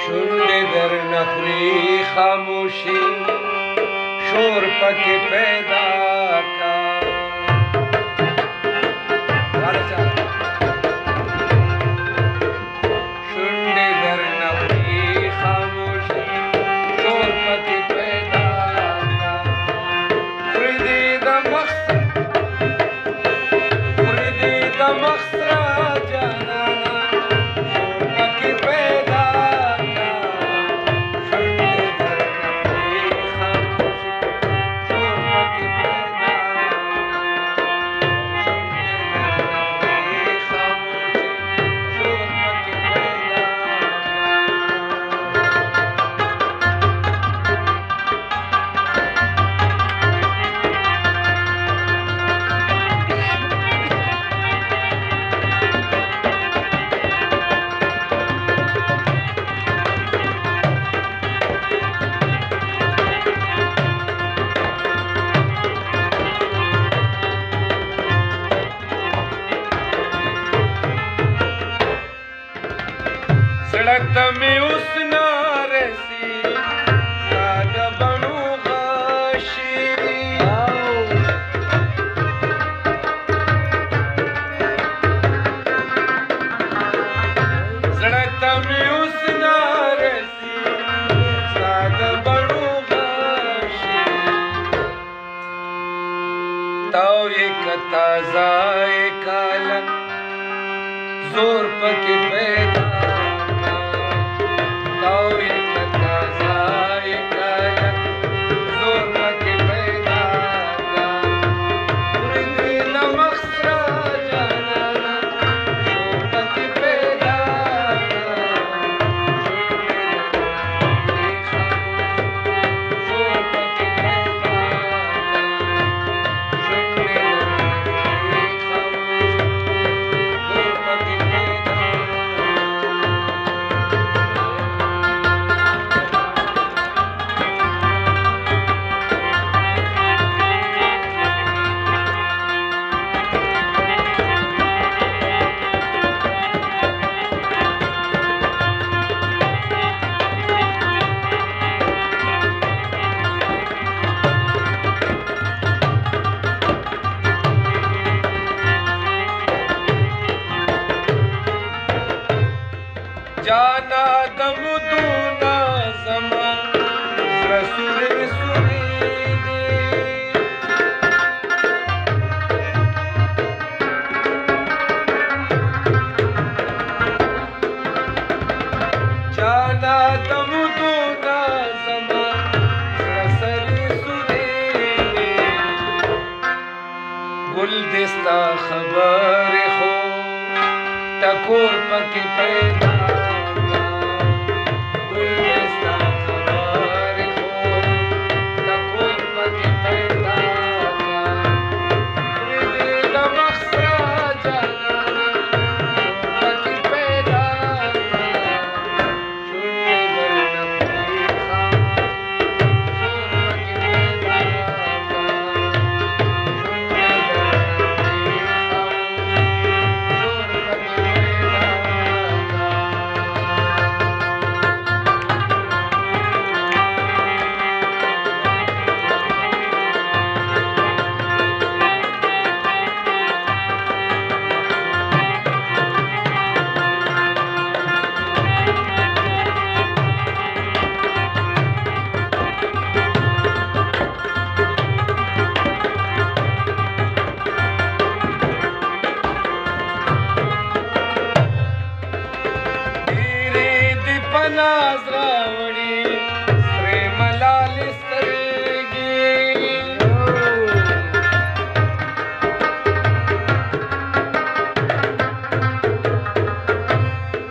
شونډې در نخوري خاموشي شور پکې پیدا کا شونډې در نخوري خاموشي شور پکې پیدا کا خوري دې د مخ سره جانانا شور پکې پیدا کا شونډې در نخوري خاموشي شور پکې پیدا सड़क में उस नारसी सादा बनू गाशिरी सड़क में उस नारसी सादा बनू गाशिरी ताऊ एक ताजा एक काला जोर पके पैदा जाना दम दूना समा रसूल सुरीदे जाना दम दूना समा रसूल सुरीदे गुल दिस्ता खबर हो टकोर पके पैदा नाजरावणी प्रेमलाल सरगी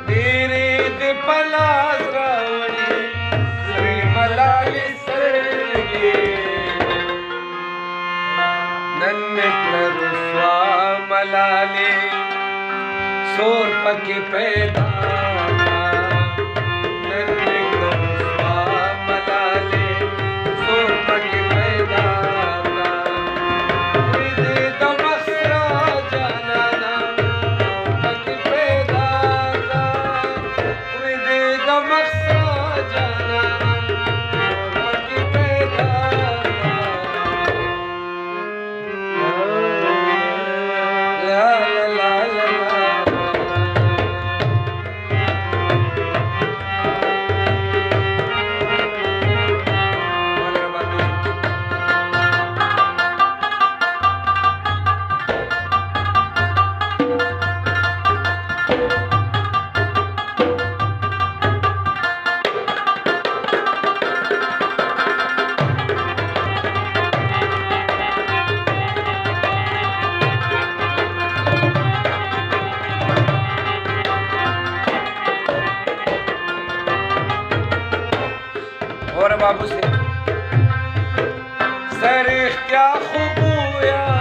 तेरे दीपनाजरावणी प्रेमलाल सरगी नन्नकलरु स्वामलाले सोर पके पैदा Max और बाबू से सर क्या खूब या